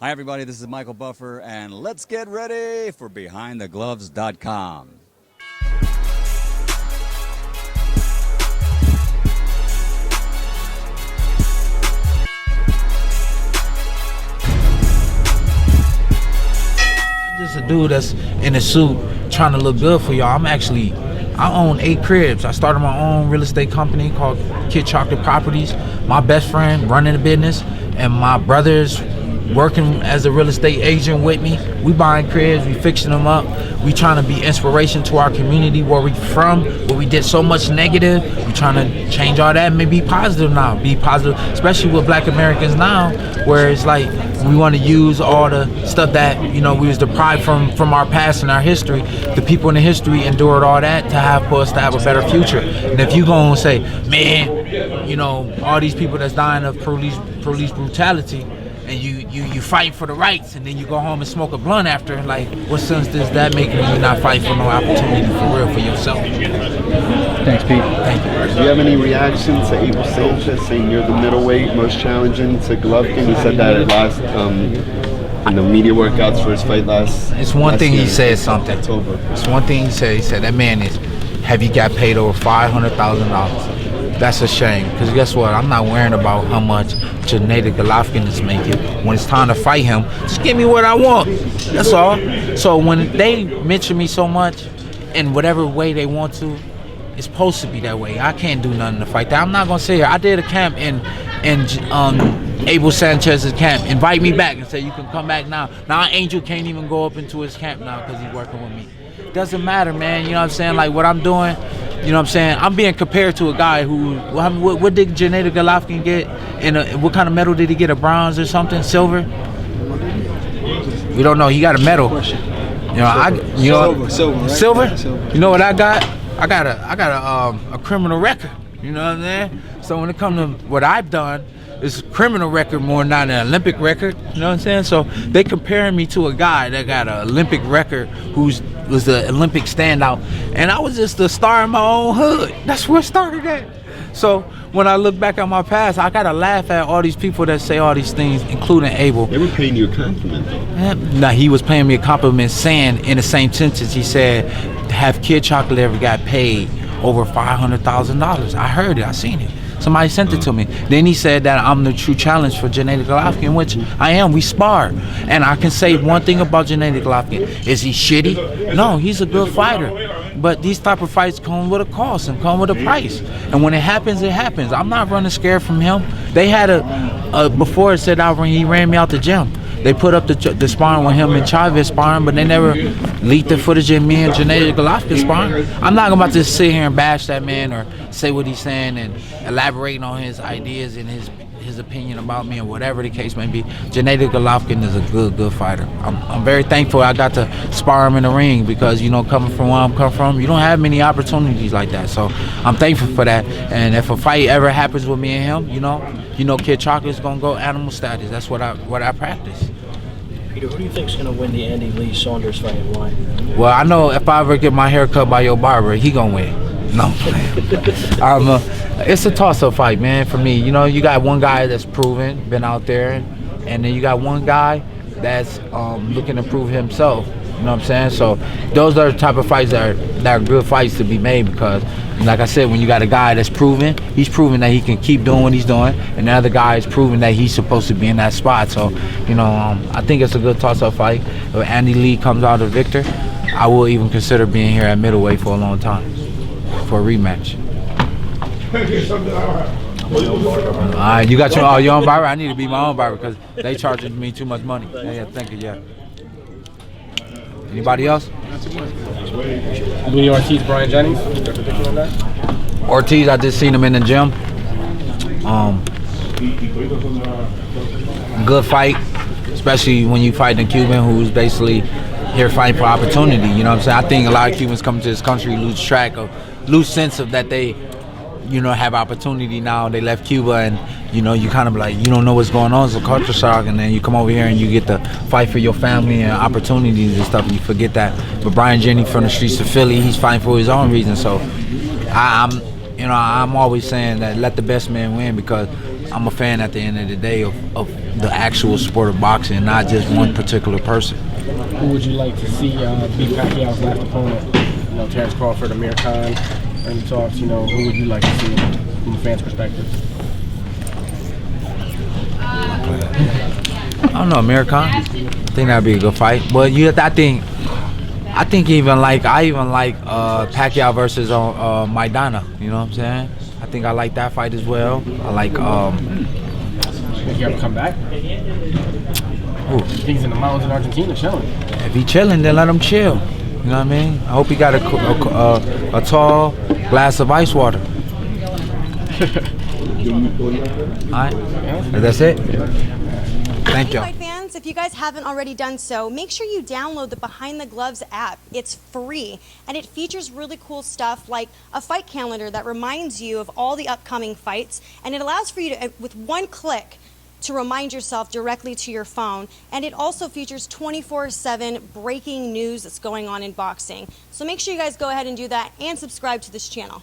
Hi, everybody. This is Michael Buffer, and let's get ready for BehindTheGloves.com. Just a dude that's in a suit trying to look good for y'all. I own 8 cribs. I started my own real estate company called Kid Chocolate Properties. My best friend running the business, and my brother's working as a real estate agent with me. We buying cribs, we fixing them up. We trying to be inspiration to our community where we from, where we did so much negative. We trying to change all that and maybe be positive now. Be positive, especially with Black Americans now, where it's like we want to use all the stuff that, we was deprived from our past and our history. The people in the history endured all that to have for us to have a better future. And if you gonna say, man, all these people that's dying of police brutality, and you fight for the rights, and then you go home and smoke a blunt after, like, what sense does that make when you not fight for no opportunity for real for yourself? Thanks, Pete. Thank you. Do you have any reaction to Abel Sanchez saying you're the middleweight most challenging to Golovkin? He said that at last in the media workouts for his fight last. It's one thing he said something. October. It's one thing he said. He said that man have you got paid over $500,000. That's a shame, because guess what? I'm not worrying about how much Golovkin is making. When it's time to fight him, just give me what I want. That's all. So when they mention me so much in whatever way they want to, it's supposed to be that way. I can't do nothing to fight that. I'm not gonna sit here. I did a camp in Abel Sanchez's camp. Invite me back and say you can come back now. Now Angel can't even go up into his camp now because he's working with me. Doesn't matter, man. You know what I'm saying? Like what I'm doing. You know what I'm saying? I'm being compared to a guy who, what did Golovkin get? What kind of medal did he get? A bronze or something? Silver? We don't know. He got a medal. Silver. You know what I got? I got a criminal record. You know what I'm saying? So when it comes to what I've done, it's a criminal record more than an Olympic record. You know what I'm saying? So they comparing me to a guy that got an Olympic record was the Olympic standout, and I was just the star in my own hood. That's where it started at. So when I look back at my past, I gotta laugh at all these people that say all these things, including Abel. They were paying you a compliment, though. Nah, he was paying me a compliment, saying in the same sentence, he said, "Have Kid Chocolate ever got paid over $500,000?" I heard it. I seen it. Somebody sent it to me. Then he said that I'm the true challenge for Golovkin, which I am. We spar. And I can say one thing about Golovkin. Is he shitty? No, he's a good fighter. But these type of fights come with a cost and come with a price. And when it happens, it happens. I'm not running scared from him. They had before it said he ran me out the gym. They put up the sparring with him and Chavez sparring, but they never leaked the footage of me and Golovkin sparring. I'm not about to sit here and bash that man or say what he's saying and elaborating on his ideas and his opinion about me or whatever the case may be. Golovkin is a good fighter. I'm very thankful I got to spar him in the ring because, coming from where I'm coming from, you don't have many opportunities like that. So I'm thankful for that. And if a fight ever happens with me and him, Kid Chocolate's gonna go animal status. That's what I practice. Peter, who do you think's gonna win the Andy Lee Saunders fight and why? Well, I know if I ever get my hair cut by your barber, he gonna win. No, it's a toss-up fight, man. For me, you got one guy that's proven, been out there, and then you got one guy that's looking to prove himself. You know what I'm saying? So those are the type of fights that are good fights to be made because, like I said, when you got a guy that's proven, he's proven that he can keep doing what he's doing, and the other guy is proven that he's supposed to be in that spot. So, I think it's a good toss-up fight. If Andy Lee comes out a victor, I will even consider being here at middleweight for a long time for a rematch. All right, you got your own barber? I need to be my own barber because they charging me too much money. Yeah, thank you, yeah. Anybody else? Louis Ortiz, Brian Jennings. Got a prediction on that? Ortiz, I just seen him in the gym. Good fight, especially when you fight a Cuban who's basically here fighting for opportunity. You know what I'm saying? I think a lot of Cubans come to this country lose sense of that they, have opportunity now. They left Cuba and, you kind of like, you don't know what's going on. It's a culture shock, and then you come over here and you get to fight for your family and opportunities and stuff, and you forget that. But Brian Jennings from the streets of Philly, he's fighting for his own reason. So I'm always saying that let the best man win because I'm a fan at the end of the day of the actual sport of boxing, not just one particular person. Who would you like to see beat Pacquiao's last opponent? You know, Terrence Crawford, Amir Khan, any talks? You know, who would you like to see from the fans' perspective? I don't know, Amir Khan. I think that'd be a good fight. But I think even like Pacquiao versus Maidana. You know what I'm saying? I think I like that fight as well. I like. Think he ever come back? Ooh. He's in the mountains in Argentina chilling. If he chilling, then let him chill. You know what I mean? I hope he got a tall glass of ice water. Alright, that's it. Thank you. Fight fans, if you guys haven't already done so, make sure you download the Behind the Gloves app. It's free, and it features really cool stuff like a fight calendar that reminds you of all the upcoming fights, and it allows for you to, with one click, to remind yourself directly to your phone. And it also features 24/7 breaking news that's going on in boxing. So make sure you guys go ahead and do that and subscribe to this channel.